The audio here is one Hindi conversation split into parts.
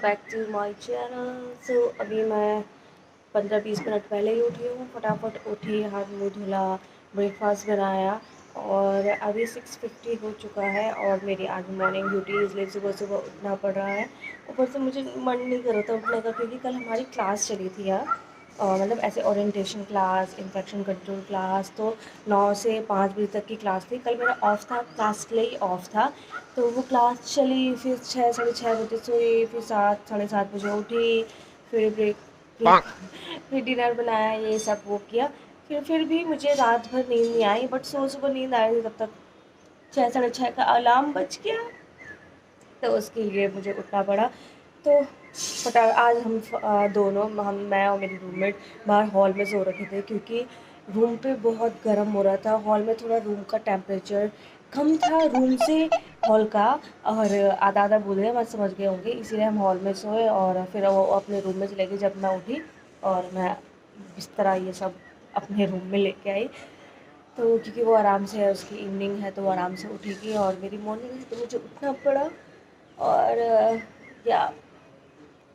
Back to my channel. So अभी मैं 15-20 मिनट पहले ही उठी हूँ। फटाफट उठी, हाथ मुँह धुला, ब्रेकफास्ट बनाया और अभी 6:50 हो चुका है और मेरी आज मॉर्निंग ड्यूटी, इसलिए सुबह सुबह उठना पड़ रहा है। ऊपर से मुझे मन नहीं कर रहा था उठने का, क्योंकि कल हमारी क्लास चली थी यार, मतलब ऐसे orientation class, infection control class. तो 9 से 5 बजे तक की क्लास थी। कल मेरा ऑफ़ था, क्लास के लिए ही ऑफ़ था। तो वो क्लास चली, फिर 6 साढ़े 6 बजे सोई, फिर 7 साढ़े 7 बजे उठी, फिर ब्रेक फिर डिनर बनाया, ये सब वो किया। फिर भी मुझे रात भर नींद नहीं आई, बट सुबह नींद आ रही थी। तब तक 6 साढ़े 6 का अलार्म बज गया, तो उसके लिए मुझे उठना पड़ा। तो आज हम दोनों, मैं और मेरी रूममेट बाहर हॉल में सो रखे थे, क्योंकि रूम पे बहुत गर्म हो रहा था। हॉल में थोड़ा रूम का टेम्परेचर कम था रूम से हॉल का, और आधा आधा बोल रहे, मैं समझ गए होंगे, इसीलिए हम हॉल में सोए। और फिर वो अपने रूम में चले गए जब मैं उठी, और मैं बिस्तर ये सब अपने रूम में लेके आई। तो क्योंकि वो आराम से है, उसकी इवनिंग है तो वो आराम से उठेगी, और मेरी मॉर्निंग है तो मुझे उठना पड़ा। और या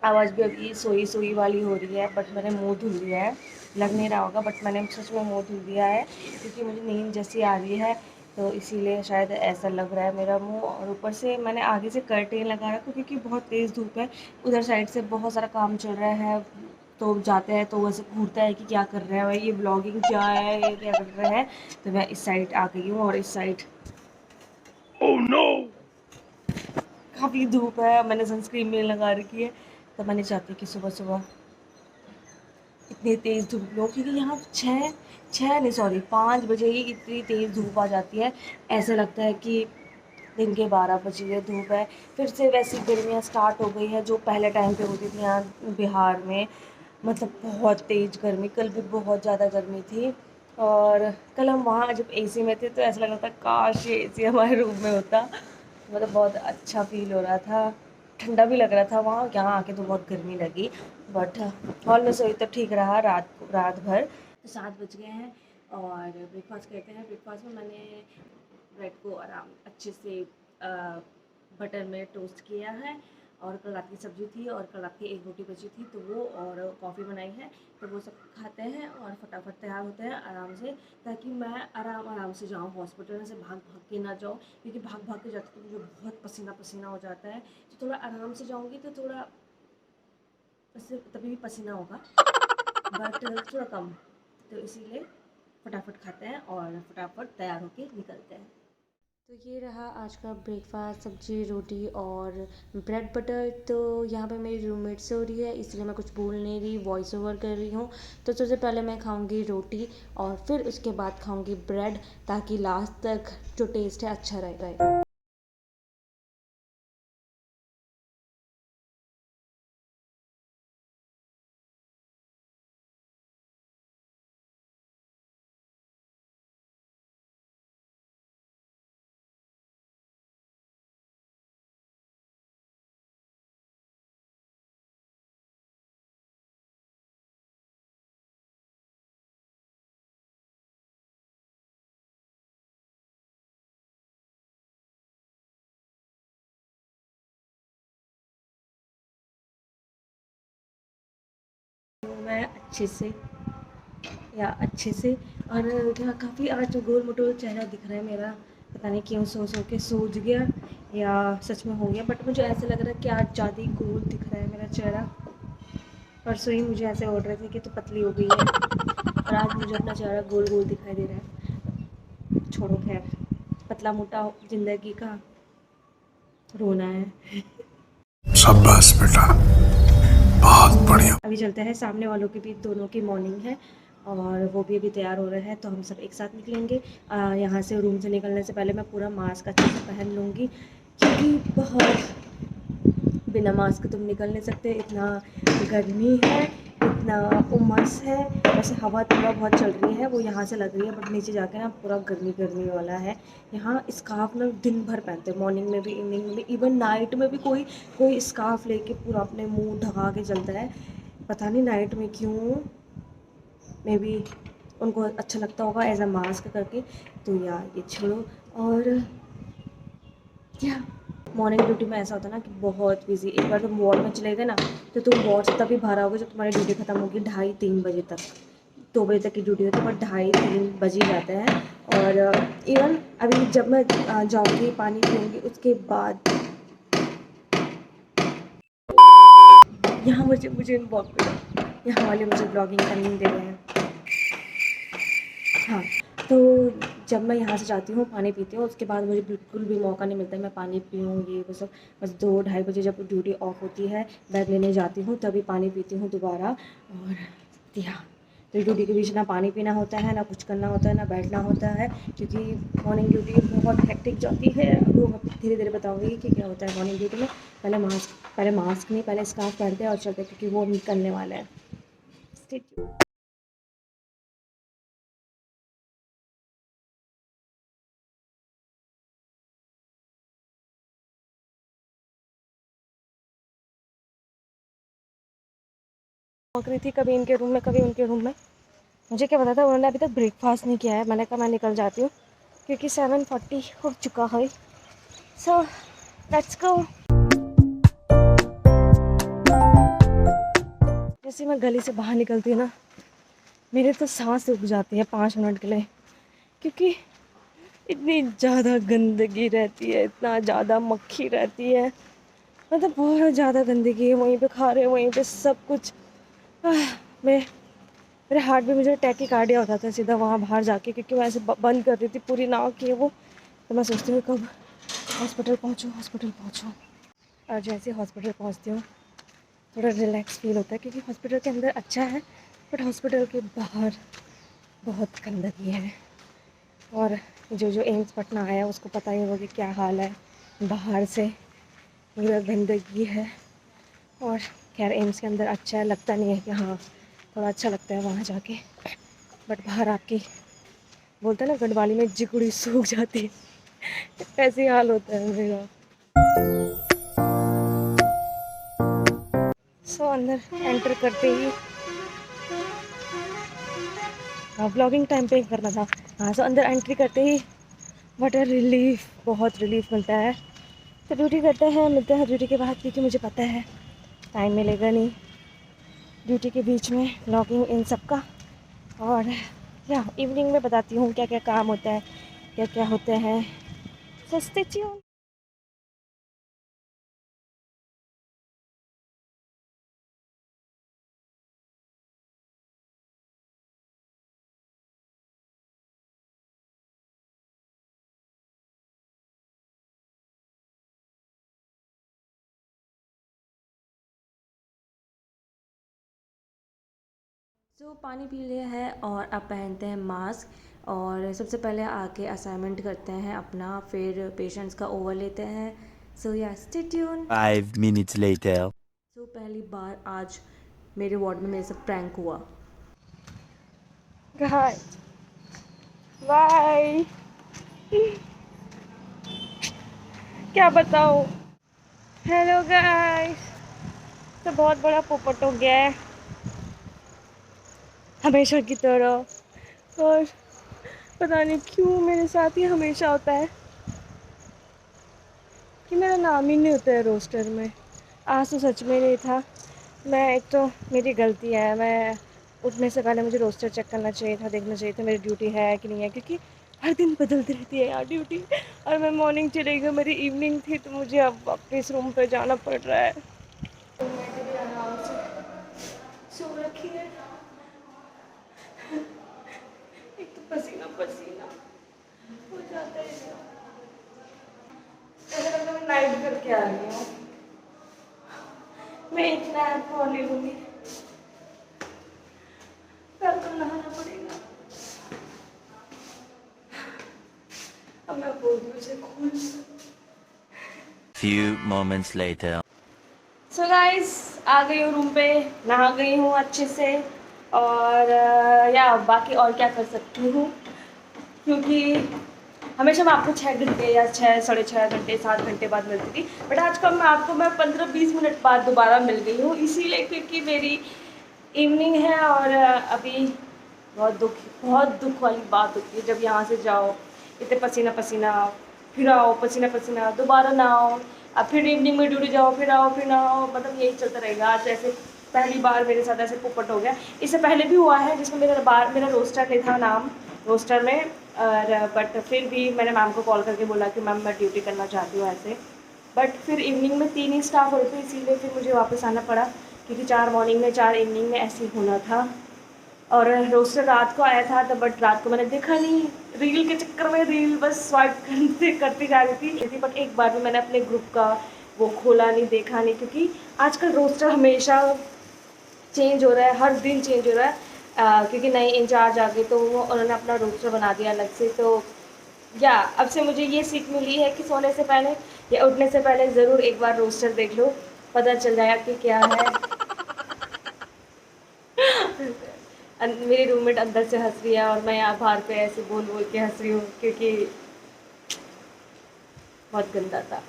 आवाज़ भी अभी सोई सोई वाली हो रही है, बट मैंने मुंह धुल लिया है। लग नहीं रहा होगा, बट मैंने सच में मुंह धुल दिया है, क्योंकि मुझे नींद जैसी आ रही है, तो इसीलिए शायद ऐसा लग रहा है मेरा मुंह। और ऊपर से मैंने आगे से कर्टेन लगा रखा, क्योंकि बहुत तेज़ धूप है। उधर साइड से बहुत सारा काम चल रहा है, तो जाते हैं तो वैसे घूरता है कि क्या कर रहे हैं भाई, ये ब्लॉगिंग क्या है, ये क्या कर रहे हैं। तो मैं इस साइड आ गई हूँ, और इस साइड ओह नो काफ़ी धूप है, मैंने सनस्क्रीन भी लगा रखी है। तो मैं नहीं चाहती कि सुबह सुबह इतनी तेज़ धूप लो, क्योंकि यहाँ 5 बजे ही इतनी तेज़ धूप आ जाती है। ऐसा लगता है कि दिन के 12 बजे धूप है। फिर से वैसी गर्मियाँ स्टार्ट हो गई है जो पहले टाइम पे होती थी यहाँ बिहार में। मतलब बहुत तेज़ गर्मी, कल भी बहुत ज़्यादा गर्मी थी। और कल हम वहाँ जब एसी में थे तो ऐसा लग रहा था काश ये एसी हमारे रूम में होता। मतलब बहुत अच्छा फ़ील हो रहा था, ठंडा भी लग रहा था वहाँ। यहाँ आके तो बहुत गर्मी लगी, बट हॉल में सोई तो ठीक रहा रात भर। तो 7 बज गए हैं और ब्रेकफास्ट करते हैं। ब्रेकफास्ट में मैंने ब्रेड को आराम अच्छे से बटर में टोस्ट किया है, और कल रात की सब्ज़ी थी, और कल रात की एक रोटी बची थी, तो वो और कॉफ़ी बनाई है। तो वो सब खाते हैं और फटाफट तैयार होते हैं आराम से, ताकि मैं आराम से जाऊँ हॉस्पिटल में, से भाग भाग के ना जाऊँ, क्योंकि भाग भाग के जाती तो मुझे बहुत पसीना पसीना हो जाता है। तो थोड़ा आराम से जाऊँगी तो थोड़ा तभी भी पसीना होगा, बट थोड़ा कम। तो इसीलिए फटाफट खाते हैं और फटाफट तैयार होके निकलते हैं। तो ये रहा आज का ब्रेकफास्ट, सब्जी रोटी और ब्रेड बटर। तो यहाँ पे मेरी रूममेट से हो रही है, इसलिए मैं कुछ बोल नहीं रही, वॉइस ओवर कर रही हूँ। तो सबसे पहले मैं खाऊंगी रोटी, और फिर उसके बाद खाऊंगी ब्रेड, ताकि लास्ट तक जो टेस्ट है अच्छा रहे। तो मैं अच्छे से और क्या काफ़ी आज गोल मोटोल चेहरा दिख रहा है मेरा। पता नहीं क्यों सो सो के सूज गया या सच में हो गया, बट मुझे ऐसा लग रहा है कि आज ज़्यादा ही गोल दिख रहा है मेरा चेहरा। परसों ही मुझे ऐसे हो रहे थे कि तो पतली हो गई है, और आज मुझे अपना चेहरा गोल गोल दिखाई दे रहा है। छोड़ो खैर, पतला मोटा ज़िंदगी का रोना है। शाबाश बेटा, बहुत बढ़िया। अभी चलते हैं, सामने वालों की भी दोनों की मॉर्निंग है, और वो भी अभी तैयार हो रहे हैं, तो हम सब एक साथ निकलेंगे। यहाँ से रूम से निकलने से पहले मैं पूरा मास्क अच्छे से पहन लूँगी, क्योंकि बहुत बिना मास्क तुम निकल नहीं सकते, इतना गर्मी है, इतना उमस है। वैसे हवा थोड़ा बहुत चल रही है, वो यहाँ से लग रही है, बट नीचे जाके ना पूरा गर्मी गर्मी वाला है। यहाँ स्कार्फ में दिन भर पहनते हैं, मॉर्निंग में भी, इवनिंग में भी, इवन नाइट में भी कोई कोई स्कार्फ लेके पूरा अपने मुंह ढका के चलता है। पता नहीं नाइट में क्यों, मे बी उनको अच्छा लगता होगा एज अ मास्क करके। तो यार ये छोड़ो, और क्या मॉर्निंग ड्यूटी में ऐसा होता है ना कि बहुत बिजी, एक बार तुम वार्ड में चले गए ना तो तुम वार्ड से तभी बाहर आओगे जब तुम्हारी ड्यूटी ख़त्म होगी 2:30-3 बजे तक। 2 बजे तक की ड्यूटी होती है पर 2:30-3 बज ही जाते हैं। और इवन अभी जब मैं जाऊँगी पानी पीऊँगी उसके बाद यहाँ मुझे यहाँ वाले मुझे ब्लॉगिंग करने नहीं दे रहे हैं। हाँ, तो जब मैं यहाँ से जाती हूँ पानी पीती हूँ उसके बाद मुझे बिल्कुल भी मौका नहीं मिलता है मैं पानी पीऊँ ये वो सब। बस 2-2:30 बजे जब ड्यूटी ऑफ होती है बैग लेने जाती हूँ तभी पानी पीती हूँ दोबारा। और यहाँ तो ड्यूटी के बीच ना पानी पीना होता है, ना कुछ करना होता है, ना बैठना होता है, क्योंकि मॉर्निंग ड्यूटी बहुत हेक्टिक जाती है। वो धीरे-धीरे बताऊँगी कि क्या होता है मॉर्निंग ड्यूटी में। पहले मास्क नहीं, पहले स्कार्फ पहनते हैं और चलते हैं क्योंकि वो निकलने वाला है। Stay tuned. पहुँच रही थी कभी इनके रूम में कभी उनके रूम में। मुझे क्या पता था उन्होंने अभी तक ब्रेकफास्ट नहीं किया है। मैंने कहा मैं निकल जाती हूँ क्योंकि 7:40 हो चुका है। So let's go. जैसे मैं गली से बाहर निकलती हूँ ना मेरे तो सांस रुक जाती है 5 मिनट के लिए, क्योंकि इतनी ज़्यादा गंदगी रहती है, इतना ज़्यादा मक्खी रहती है, मतलब बहुत ज़्यादा गंदगी है। वहीं पे खा रहे वहीं पे सब कुछ। मैं मेरे हार्ट भी मुझे टैकीकार्डिया होता था सीधा वहाँ बाहर जाके, क्योंकि मैं ऐसे बंद कर रही थी पूरी नाक की वो। तो मैं सोचती हूँ कब हॉस्पिटल पहुँचूँ। और जैसे हॉस्पिटल पहुँचती हूँ थोड़ा रिलैक्स फील होता है, क्योंकि हॉस्पिटल के अंदर अच्छा है बट हॉस्पिटल के बाहर बहुत गंदगी है। और जो एम्स पटना आया उसको पता ही होगा कि क्या हाल है, बाहर से पूरा गंदगी है। और खैर एम्स के अंदर अच्छा है, लगता नहीं है कि हाँ थोड़ा अच्छा लगता है वहाँ जाके, बट बाहर आपकी बोलते हैं ना गढ़वाली में जिकुड़ी सूख जाती है ऐसे ही हाल होता है मेरा। सो अंदर एंटर करते ही हाँ ब्लॉगिंग टाइम पे करना था। हाँ सो अंदर एंट्री करते ही व्हाट अ रिलीफ, बहुत रिलीफ मिलता है। तो ड्यूटी करते हैं, मिलते हैं ड्यूटी के बाद, क्योंकि मुझे पता है टाइम मिलेगा नहीं ड्यूटी के बीच में ब्लॉगिंग इन सब का। और या इवनिंग में बताती हूँ क्या क्या काम होता है, क्या क्या होते हैं। So stay tuned. सो पानी पी लिया है और अब पहनते हैं मास्क और सबसे पहले आके असाइनमेंट करते हैं अपना, फिर पेशेंट्स का ओवर लेते हैं। सो या स्टे ट्यून। 5 minutes later. सो पहली बार आज मेरे वार्ड में मेरे साथ प्रैंक हुआ। Guys bye. क्या बताऊँ। Hello guys. तो बहुत बड़ा पोपट हो गया है हमेशा की तरह, और पता नहीं क्यों मेरे साथ ही हमेशा होता है कि मेरा नाम ही नहीं होता है रोस्टर में। आज तो सच में नहीं था। मैं एक तो मेरी गलती है, मैं उठने से पहले मुझे रोस्टर चेक करना चाहिए था, देखना चाहिए था मेरी ड्यूटी है कि नहीं है, क्योंकि हर दिन बदलती रहती है यार ड्यूटी। और मैं मॉर्निंग चली गई, मेरी इवनिंग थी, तो मुझे अब वापस रूम पर जाना पड़ रहा है। तो मैं कभी आराम से सो रखी है, एक तो पसीना पसीना हो जाता है। ऐसा लगता है मैं नाइट करके आ रही हूँ। मैं एक नैप और ले लूँगी, कल तो नहाना पड़ेगा। अब मैं बोल दूँ उसे खोल। Few moments later. So guys आ गई हूँ रूम पे, नहा गई हूँ अच्छे से। और या बाकी और क्या कर सकती हूँ, क्योंकि हमेशा मैं आपको 6 घंटे या 6-6.5 घंटे 7 घंटे बाद मिलती थी, बट आज कल मैं 15-20 मिनट बाद दोबारा मिल गई हूँ, इसीलिए क्योंकि मेरी इवनिंग है। और अभी बहुत दुख वाली बात होती है जब यहाँ से जाओ, इतने पसीना पसीना, फिर आओ पसीना पसीना, दोबारा ना आओ, अब फिर इवनिंग में ड्यूटी जाओ, फिर आओ, फिर ना आओ, मतलब यही चलता रहेगा। आज ऐसे पहली बार मेरे साथ ऐसे पोपट हो गया। इससे पहले भी हुआ है जिसमें मेरा रोस्टर नहीं था नाम रोस्टर में, और बट फिर भी मैंने मैम को कॉल करके बोला कि मैम मैं ड्यूटी करना चाहती हूँ ऐसे। बट फिर इवनिंग में 3 ही स्टाफ हो रहे थे, इसीलिए फिर मुझे वापस आना पड़ा, क्योंकि 4 मॉर्निंग में 4 इवनिंग में ऐसे ही होना था। और रोस्टर रात को आया था, तो बट रात को मैंने देखा नहीं, रील के चक्कर में रील बस स्वाइप करती जा रही थी। बट एक बार भी मैंने अपने ग्रुप का वो खोला नहीं, देखा नहीं, क्योंकि आजकल रोस्टर हमेशा चेंज हो रहा है, हर दिन चेंज हो रहा है। क्योंकि नई इंचार्ज आ गई, तो वो उन्होंने अपना रोस्टर बना दिया अलग से। तो या अब से मुझे ये सीख मिली है कि सोने से पहले या उठने से पहले ज़रूर एक बार रोस्टर देख लो, पता चल जाएगा कि क्या है। मेरी रूममेट अंदर से हंस रही है और मैं यहाँ बाहर पे ऐसे बोल बोल के हंस रही हूँ, क्योंकि बहुत गंदा था।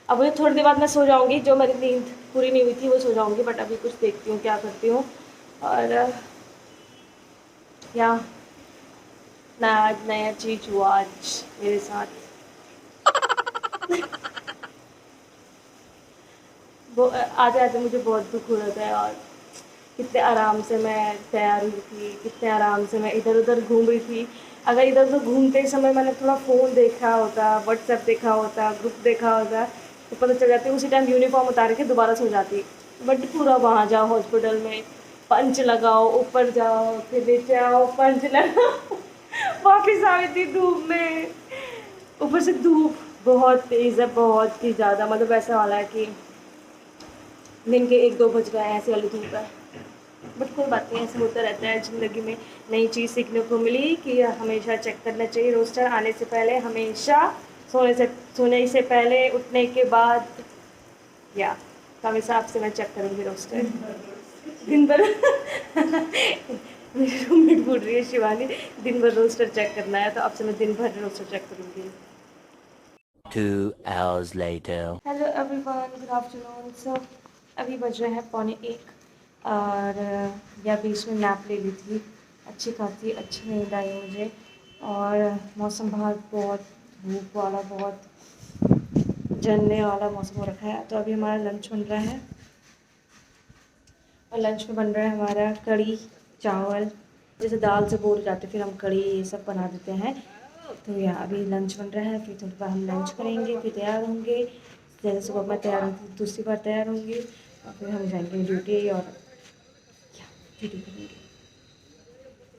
अब मुझे थोड़ी देर बाद मैं सो जाऊँगी, जो मेरी नींद पूरी नहीं हुई थी वो सो जाऊँगी, बट अभी कुछ देखती हूँ क्या करती हूँ। और या नया चीज़ हुआ आज मेरे साथ। वो आते आते मुझे बहुत दुख हो रहा था यार। कितने आराम से मैं तैयार हुई थी, कितने आराम से मैं इधर उधर घूम रही थी। अगर इधर उधर घूमते समय मैंने थोड़ा फ़ोन देखा होता, व्हाट्सएप देखा होता, ग्रुप देखा होता, तो पता चल जाती उसी टाइम यूनिफॉर्म उतार के दोबारा सो जाती। बट पूरा वहाँ जाओ हॉस्पिटल में, पंच लगाओ, ऊपर जाओ, फिर नीचे आओ, पंच लगाओ, वापिस आ गई थी धूप में। ऊपर से धूप बहुत तेज़ है, बहुत ही ज़्यादा, मतलब ऐसा वाला है कि दिन के 1-2 बज गए हैं, ऐसी वाली धूप है। बट कोई बात नहीं, ऐसा होता रहता है ज़िंदगी में। नई चीज़ सीखने को मिली कि हमेशा चेक करना चाहिए रोस्टर आने से पहले, हमेशा सोने से पहले, उठने के बाद, या तो हमेशा आपसे मैं चेक करूँगी रोस्टर दिन भर। मेरी रूममेट बोल रही है शिवानी, दिन भर रोस्टर चेक करना है, तो आपसे मैं दिन भर रोस्टर चेक करूँगी। 2 hours later. Hello everyone, good afternoon. So अभी बज रहे हैं 1:45 और या बीच में नैप ले ली थी, अच्छी खासी अच्छी नींद आई मुझे। और मौसम बाहर बहुत धूप वाला, बहुत जलने वाला मौसम हो रखा है। तो अभी हमारा लंच बन रहा है, और लंच में बन रहा है हमारा कढ़ी चावल। जैसे दाल से बोर हो जाते फिर हम कढ़ी ये सब बना देते हैं। तो या अभी लंच बन रहा है, फिर थोड़ी बार हम लंच करेंगे, फिर तैयार होंगे। जैसे सुबह मैं तैयार होंगी, दूसरी बार तैयार होंगी, और फिर हम जाएंगे ड्यूटी, और ड्यूटी करेंगे।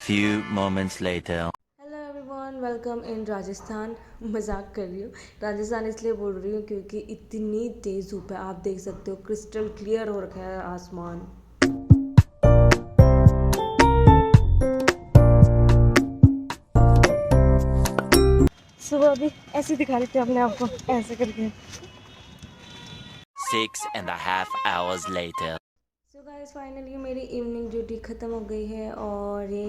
Few moments later. Hello everyone, welcome in Rajasthan. मजाक कर रही हूँ, राजस्थान इसलिए बोल रही हूँ क्योंकि इतनी तेज़ धूप है, आप देख सकते हो, क्रिस्टल क्लियर हो रखा है आसमान। सुबह अभी ऐसे दिखा देते हैं अपने आप को, ऐसे करके। 6.5 hours later. So guys, finally मेरी इवनिंग ड्यूटी ख़त्म हो गई है, और ये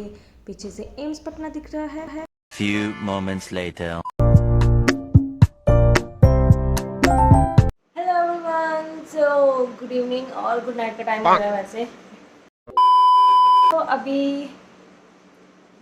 पीछे से एम्स पटना दिख रहा है। Few moments later. Hello everyone, so good evening और गुड नाइट का टाइम हो रहा है वैसे। तो अभी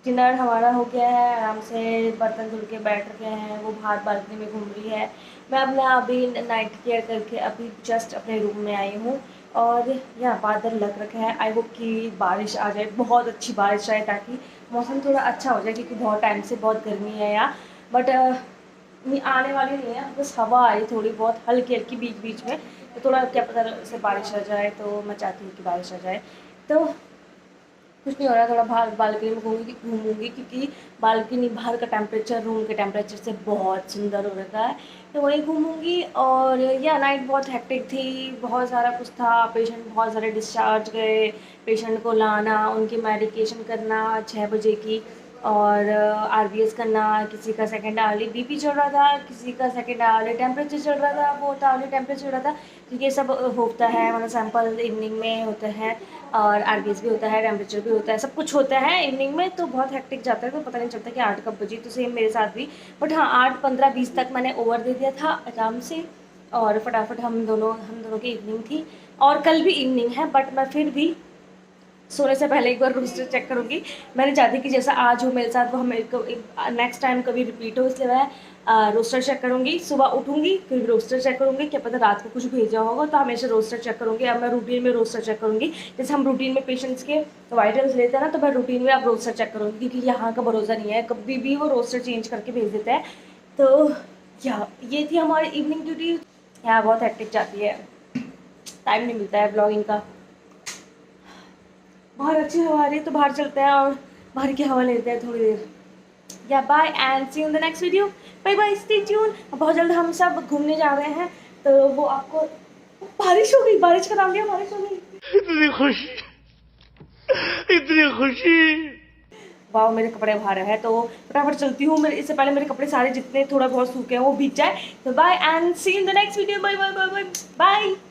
डिनर हमारा हो गया है, आराम से बर्तन धुल के बैठ रखे हैं, वो बाहर बालकनी में घूम रही है। मैं अपना अभी नाइट केयर करके अभी जस्ट अपने रूम में आई हूँ, और यहाँ बादल लग रखा है। आई होप कि बारिश आ जाए, बहुत अच्छी बारिश आए, ताकि मौसम थोड़ा अच्छा हो जाए, क्योंकि बहुत टाइम से बहुत गर्मी है यहाँ। बट आने वाली नहीं है, बस हवा आई थोड़ी बहुत हल्की हल्की बीच बीच में, तो थोड़ा क्या पता से बारिश आ जाए, तो मैं चाहती हूँ कि बारिश आ जाए। तो कुछ नहीं हो रहा, थोड़ा बाहर बालकनी में घूमूंगी, क्योंकि बालकनी बाहर का टेम्परेचर रूम के टेम्परेचर से बहुत सुंदर हो रखा है, तो वहीं घूमूंगी। और या नाइट बहुत हेक्टिक थी, बहुत सारा कुछ था, पेशेंट बहुत सारे डिस्चार्ज गए, पेशेंट को लाना, उनकी मेडिकेशन करना 6 बजे की, और आरबीएस करना, किसी का सेकेंड आवरली बीपी चल रहा था, किसी का सेकेंड आवरली टेम्परेचर चल रहा था, फोर्थ आवरली टेम्परेचर चल रहा था, क्योंकि ये सब होता है, मतलब सैंपल इवनिंग में होते हैं, और आरबीएस भी होता है, टेम्परेचर भी होता है, सब कुछ होता है इवनिंग में, तो बहुत हेक्टिक जाता है, तो पता नहीं चलता कि 8 कब बजी। तो सेम मेरे साथ भी, बट हाँ 8:15-20 तक मैंने ओवर दे दिया था आराम से, और फटाफट हम दोनों की इवनिंग थी, और कल भी इवनिंग है, बट मैं फिर भी सोने से पहले एक बार रोस्टर चेक करूँगी। मैंने चाहती कि जैसा आज हो मेरे साथ, वो मेरे को नेक्स्ट टाइम कभी रिपीट हो, इसलिए मैं रोस्टर चेक करूँगी, सुबह उठूँगी फिर रोस्टर चेक करूँगी, क्या पता रात को कुछ भेजा होगा तो हमेशा रोस्टर चेक करूँगी। अब मैं रूटीन में रोस्टर चेक करूँगी, जैसे हम रूटीन में पेशेंट्स के वाइटल्स लेते हैं ना, तो मैं रूटीन में अब रोस्टर चेक करूँगी, क्योंकि यहाँ का भरोसा नहीं है, कभी भी वो रोस्टर चेंज करके भेज देता है। तो ये थी हमारी इवनिंग ड्यूटी। यहाँ बहुत हेक्टिक जाती है, टाइम नहीं मिलता है ब्लॉगिंग का। बाहर अच्छी हवा आ रही है तो बाहर चलते हैं और बाहर की हवा लेते हैं थोड़ी देर। या bye and see in the next video. Bye bye, stay tune. बहुत जल्द हम सब घूमने जा रहे हैं, तो वो आपको। बारिश हो गई, बारिश का नाम लिया, बारिश हो गई। इतनी खुशी, इतनी खुशी। वाह, मेरे कपड़े बाहर है तो फटाफट चलती हूँ। मेरे इससे पहले मेरे कपड़े सारे जितने थोड़ा बहुत सूखे हैं वो भीग जाए। तो bye and see in the next video. Bye bye bye bye bye.